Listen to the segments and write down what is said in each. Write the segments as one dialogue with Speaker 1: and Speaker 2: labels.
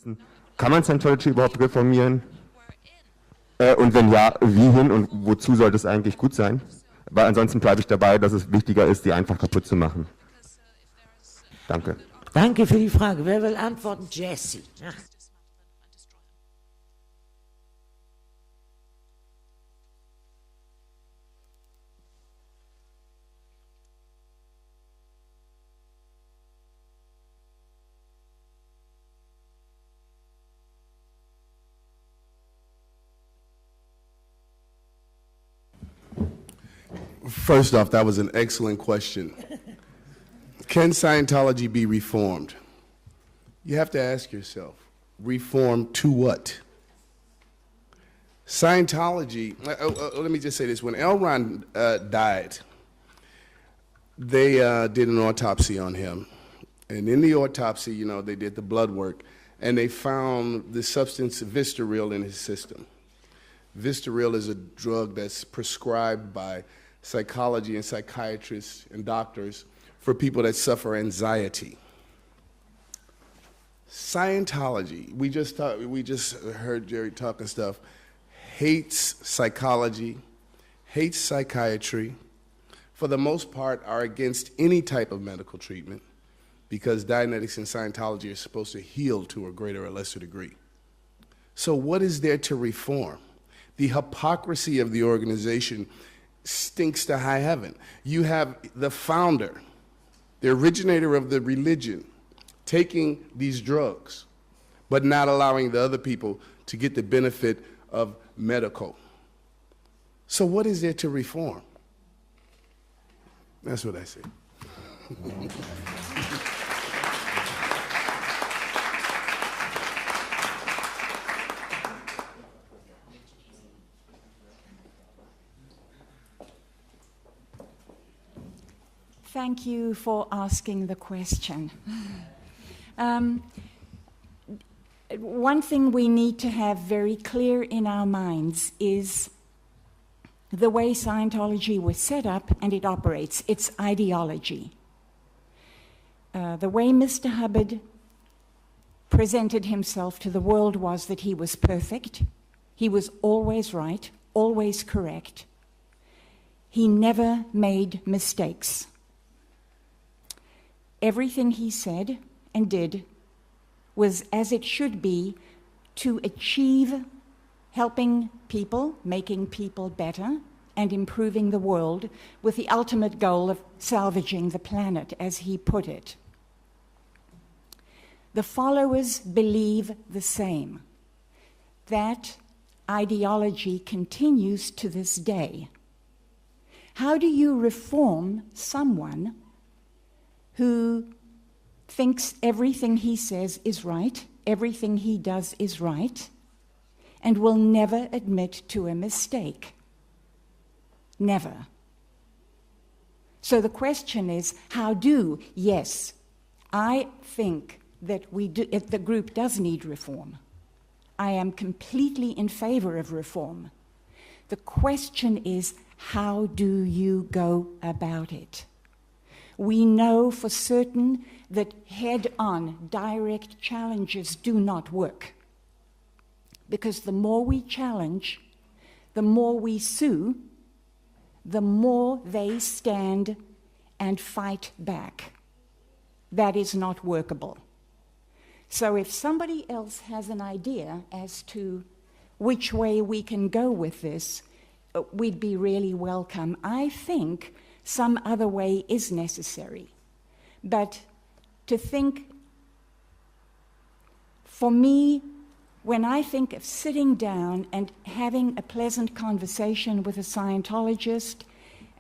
Speaker 1: wissen, kann man Scientology überhaupt reformieren? Und wenn ja, wie hin und wozu sollte es eigentlich gut sein? Weil ansonsten bleibe ich dabei, dass es wichtiger ist, die einfach kaputt zu machen. Danke.
Speaker 2: Danke für die Frage. Wer will antworten? Jesse. Ja.
Speaker 3: First off, that was an excellent question. Can Scientology be reformed? You have to ask yourself, reform to what? Scientology, let me just say this. When L. Ron died, they did an autopsy on him. And in the autopsy, you know, they did the blood work, and they found the substance Vistaril in his system. Vistaril is a drug that's prescribed by psychology and psychiatrists and doctors for people that suffer anxiety. Scientology, we just heard Jerry talking stuff, hates psychology, hates psychiatry, for the most part are against any type of medical treatment because Dianetics and Scientology are supposed to heal to a greater or lesser degree. So what is there to reform? The hypocrisy of the organization stinks to high heaven. You have the founder, the originator of the religion, taking these drugs, but not allowing the other people to get the benefit of medical. So what is there to reform? That's what I say.
Speaker 4: Thank you for asking the question. One thing we need to have very clear in our minds is the way Scientology was set up and it operates, its ideology. The way Mr. Hubbard presented himself to the world was that he was perfect, he was always right, always correct. He never made mistakes. Everything he said and did was as it should be to achieve helping people, making people better, and improving the world with the ultimate goal of salvaging the planet, as he put it. The followers believe the same. That ideology continues to this day. How do you reform someone who thinks everything he says is right, everything he does is right, and will never admit to a mistake? Never. So the question is, how do? Yes, I think that the group does need reform. I am completely in favor of reform. The question is, how do you go about it? We know for certain that head-on, direct challenges do not work. Because the more we challenge, the more we sue, the more they stand and fight back. That is not workable. So if somebody else has an idea as to which way we can go with this, we'd be really welcome. I think some other way is necessary. But to think, for me, when I think of sitting down and having a pleasant conversation with a Scientologist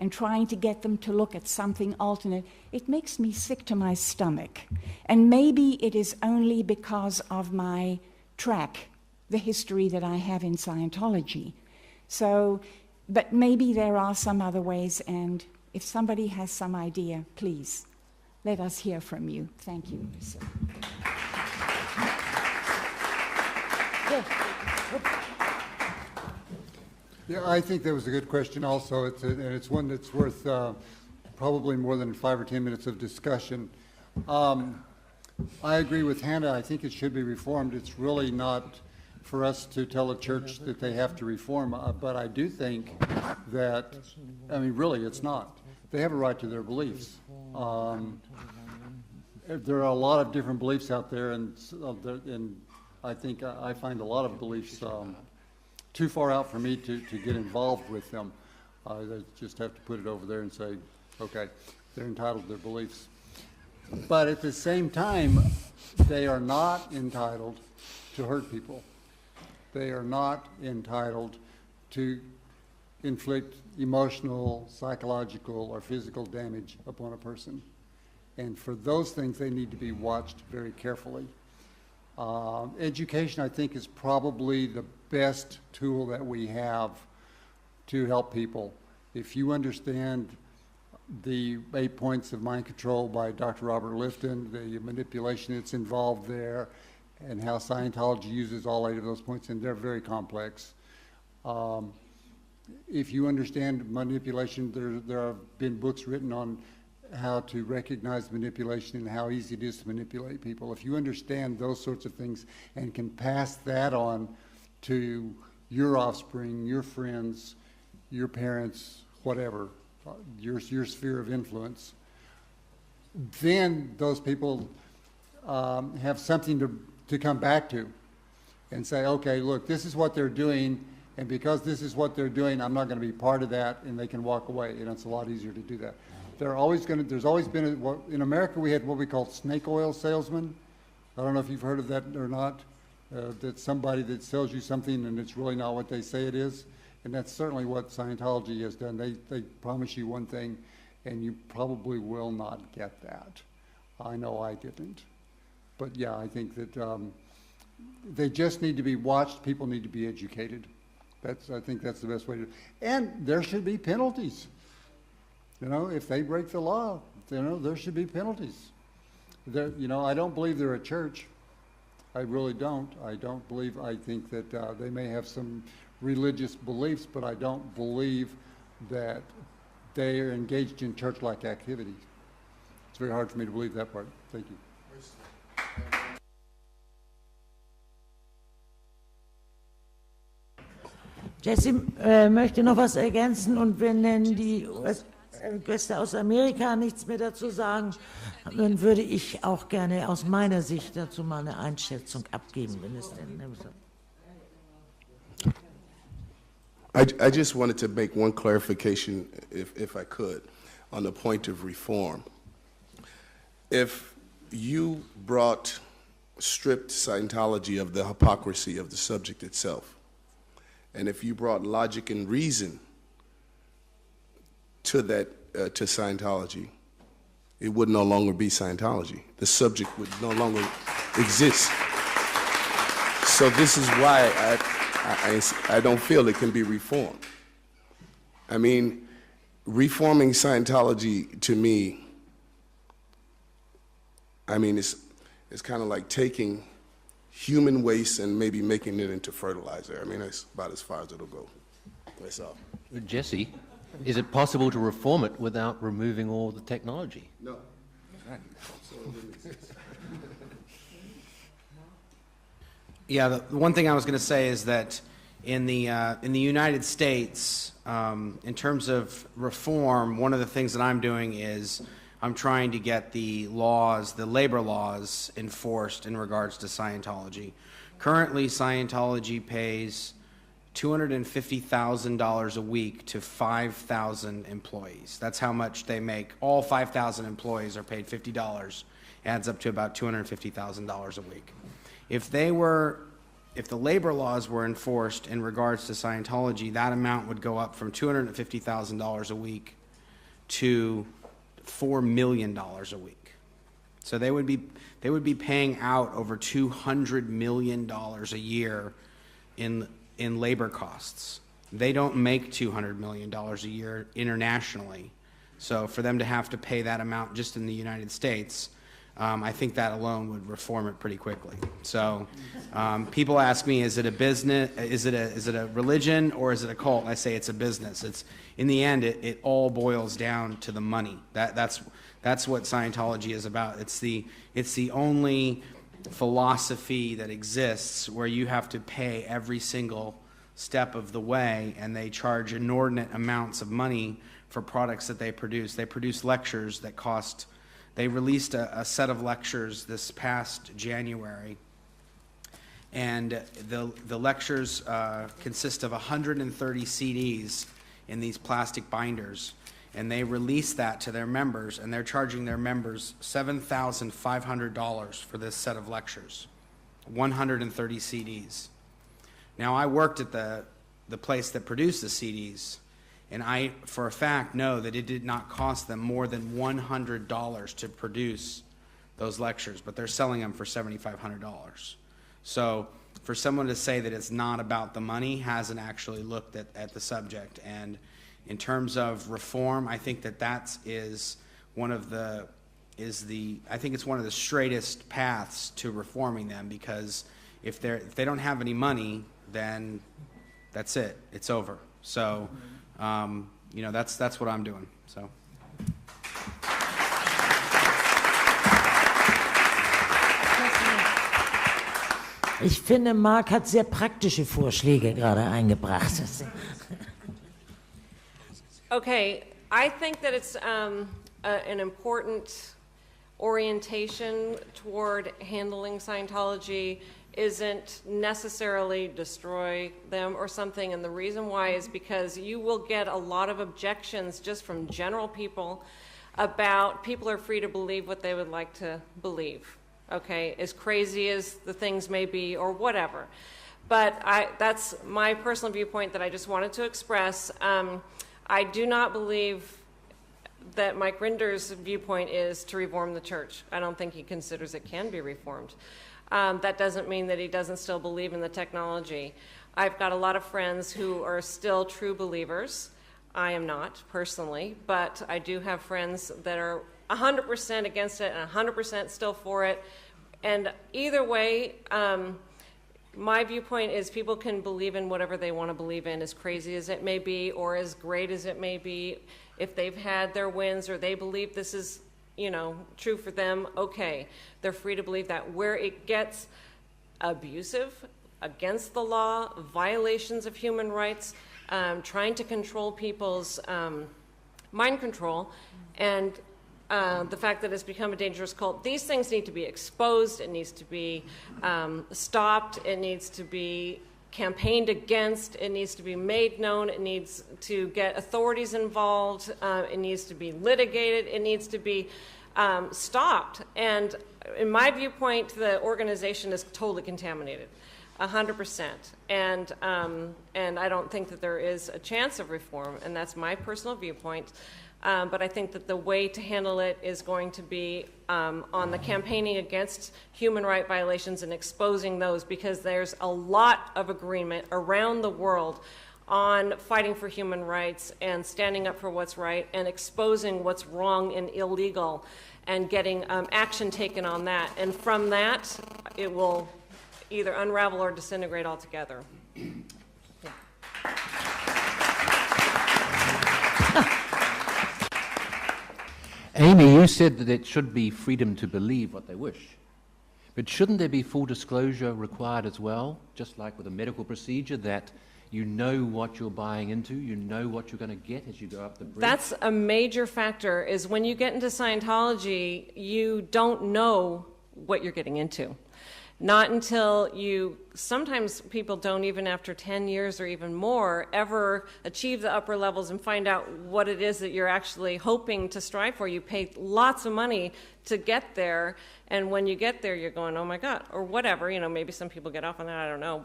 Speaker 4: and trying to get them to look at something alternate, it makes me sick to my stomach. And maybe it is only because of my track, the history that I have in Scientology. So, but maybe there are some other ways, and if somebody has some idea, please, let us hear from you. Thank you.
Speaker 5: Yeah, I think that was a good question also, and it's one that's worth probably more than 5 or 10 minutes of discussion. I agree with Hannah. I think it should be reformed. It's really not for us to tell a church that they have to reform, but I do think that, I mean, really, it's not. They have a right to their beliefs. There are a lot of different beliefs out there, and I think I find a lot of beliefs too far out for me to get involved with them. I just have to put it over there and say, okay, they're entitled to their beliefs. But at the same time, they are not entitled to hurt people. They are not entitled to inflict emotional, psychological, or physical damage upon a person. And for those things, they need to be watched very carefully. Education, I think, is probably the best tool that we have to help people. If you understand the 8 points of mind control by Dr. Robert Lifton, the manipulation that's involved there, and how Scientology uses all 8 of those points, and they're very complex. If you understand manipulation, there have been books written on how to recognize manipulation and how easy it is to manipulate people. If you understand those sorts of things and can pass that on to your offspring, your friends, your parents, whatever, your sphere of influence, then those people have something to come back to and say, okay, look, this is what they're doing, and because this is what they're doing, I'm not going to be part of that, and they can walk away, and it's a lot easier to do that. There's always been, in America we had what we call snake oil salesmen. I don't know if you've heard of that or not. That's somebody that sells you something and it's really not what they say it is. And that's certainly what Scientology has done. They promise you one thing and you probably will not get that. I know I didn't. But yeah, I think that they just need to be watched. People need to be educated. I think that's the best way to do it. And there should be penalties. You know, if they break the law, you know, there should be penalties. You know, I don't believe they're a church. I really don't. I think that they may have some religious beliefs, but I don't believe that they are engaged in church-like activities. It's very hard for me to believe that part. Thank you.
Speaker 2: Jesse möchte noch was ergänzen, und wenn denn die Gäste aus Amerika nichts mehr dazu sagen, dann würde ich auch gerne aus meiner Sicht dazu mal eine Einschätzung abgeben, wenn es denn...
Speaker 3: I just wanted to make one clarification, if I could, on the point of reform. If you stripped Scientology of the hypocrisy of the subject itself, and if you brought logic and reason to Scientology, it would no longer be Scientology. The subject would no longer exist. So this is why I don't feel it can be reformed. I mean, reforming Scientology to me, I mean, it's kind of like taking human waste and maybe making it into fertilizer. I mean, that's about as far as it'll go. That's all.
Speaker 6: Jesse, is it possible to reform it without removing all the technology?
Speaker 3: No.
Speaker 6: Right.
Speaker 7: Yeah, the one thing I was going to say is that in the United States, in terms of reform, one of the things that I'm doing is I'm trying to get the laws, the labor laws, enforced in regards to Scientology. Currently, Scientology pays $250,000 a week to 5,000 employees. That's how much they make. All 5,000 employees are paid $50. Adds up to about $250,000 a week. If the labor laws were enforced in regards to Scientology, that amount would go up from $250,000 a week to $4 million a week. So they would be paying out over $200 million a year in labor costs. They don't make $200 million a year internationally. So for them to have to pay that amount just in the United States, I think that alone would reform it pretty quickly. So people ask me, is it a business, is it a religion, or is it a cult? And I say it's a business. It's, in the end, it all boils down to the money. That's That's what Scientology is about. It's the only philosophy that exists where you have to pay every single step of the way, and they charge inordinate amounts of money for products that they produce. They produce lectures that cost, they released a set of lectures this past January, and the lectures consist of 130 CDs in these plastic binders, and they release that to their members, and they're charging their members $7,500 for this set of lectures, 130 CDs. Now, I worked at the place that produced the CDs, and I, for a fact, know that it did not cost them more than $100 to produce those lectures, but they're selling them for $7,500. So for someone to say that it's not about the money hasn't actually looked at the subject. And in terms of reform, I think that is one of the I think it's one of the straightest paths to reforming them, because if they don't have any money, then that's it. It's over. So, that's what I'm doing. So.
Speaker 2: Ich finde, Mark hat sehr praktische Vorschläge gerade eingebracht.
Speaker 8: Okay, I think that it's an important orientation toward handling Scientology isn't necessarily destroy them or something, and the reason why is because you will get a lot of objections just from general people about people are free to believe what they would like to believe, okay, as crazy as the things may be or whatever. But that's my personal viewpoint that I just wanted to express. I do not believe that Mike Rinder's viewpoint is to reform the church. I don't think he considers it can be reformed. That doesn't mean that he doesn't still believe in the technology. I've got a lot of friends who are still true believers. I am not, personally, but I do have friends that are 100% against it and 100% still for it. And either way, my viewpoint is people can believe in whatever they want to believe in, as crazy as it may be or as great as it may be. If they've had their wins or they believe this is true for them, okay, they're free to believe that. Where it gets abusive, against the law, violations of human rights, trying to control people's mind control, and the fact that it's become a dangerous cult, these things need to be exposed, it needs to be stopped, it needs to be campaigned against, it needs to be made known, it needs to get authorities involved, it needs to be litigated, it needs to be stopped. And in my viewpoint, the organization is totally contaminated, 100%. And I don't think that there is a chance of reform, and that's my personal viewpoint. But I think that the way to handle it is going to be on the campaigning against human rights violations and exposing those, because there's a lot of agreement around the world on fighting for human rights and standing up for what's right and exposing what's wrong and illegal and getting action taken on that. And from that, it will either unravel or disintegrate altogether. Yeah.
Speaker 6: Amy, you said that it should be freedom to believe what they wish. But shouldn't there be full disclosure required as well, just like with a medical procedure, that you know what you're buying into, you know what you're going to get as you go up the bridge?
Speaker 8: That's a major factor, is when you get into Scientology, you don't know what you're getting into. Not until sometimes people don't, even after 10 years or even more, ever achieve the upper levels and find out what it is that you're actually hoping to strive for. You pay lots of money to get there, and when you get there, you're going, oh my God, or whatever. Maybe some people get off on that, I don't know.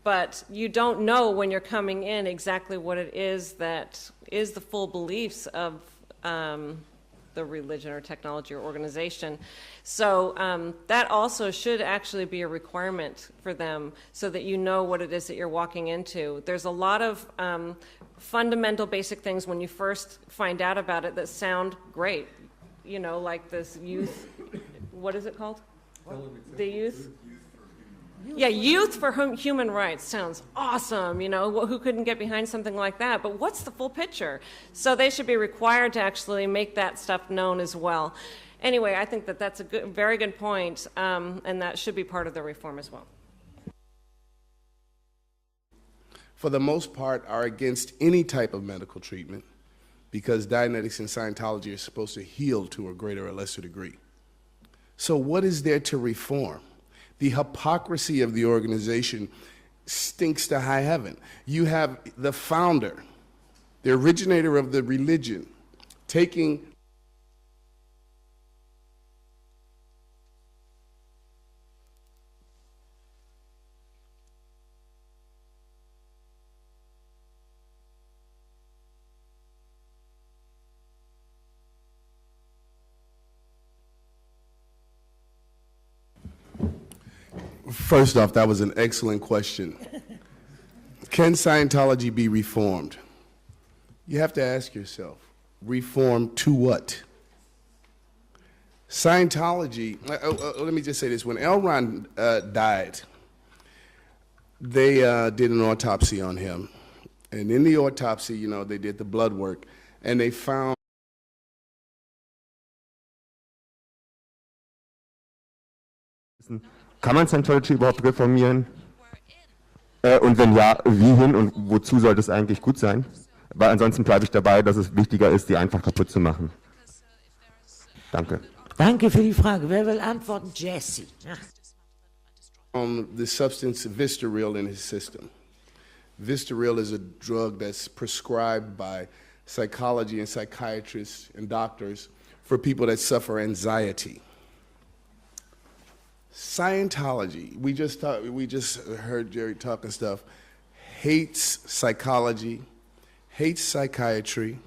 Speaker 8: But you don't know when you're coming in exactly what it is that is the full beliefs of the religion or technology or organization. So that also should actually be a requirement for them, so that you know what it is that you're walking into. There's a lot of fundamental basic things when you first find out about it that sound great. Like this youth, what is it called? The youth? Yeah, Youth for Human Rights sounds awesome, you know, who couldn't get behind something like that? But what's the full picture? So they should be required to actually make that stuff known as well. Anyway, I think that that's a very good point, and that should be part of the reform as well.
Speaker 3: For the most part, are against any type of medical treatment because Dianetics and Scientology are supposed to heal to a greater or lesser degree. So what is there to reform? The hypocrisy of the organization stinks to high heaven. You have the founder, the originator of the religion, taking First off, that was an excellent question. Can Scientology be reformed? You have to ask yourself, reform to what? Scientology, let me just say this. When L. Ron died, they did an autopsy on him. And in the autopsy, you know, they did the blood work, and they found
Speaker 1: Kann man Scientology überhaupt reformieren? Und wenn ja, wie hin und wozu sollte es eigentlich gut sein? Weil ansonsten bleibe ich dabei, dass es wichtiger ist, die einfach kaputt zu machen. Danke.
Speaker 2: Danke für die Frage. Wer will antworten? Jesse. Ja.
Speaker 3: the substance Vistaril in his system. Vistaril is a drug that's prescribed by psychology and psychiatrists and doctors for people that suffer anxiety. Scientology, we just heard Jerry talking stuff, hates psychology, hates psychiatry,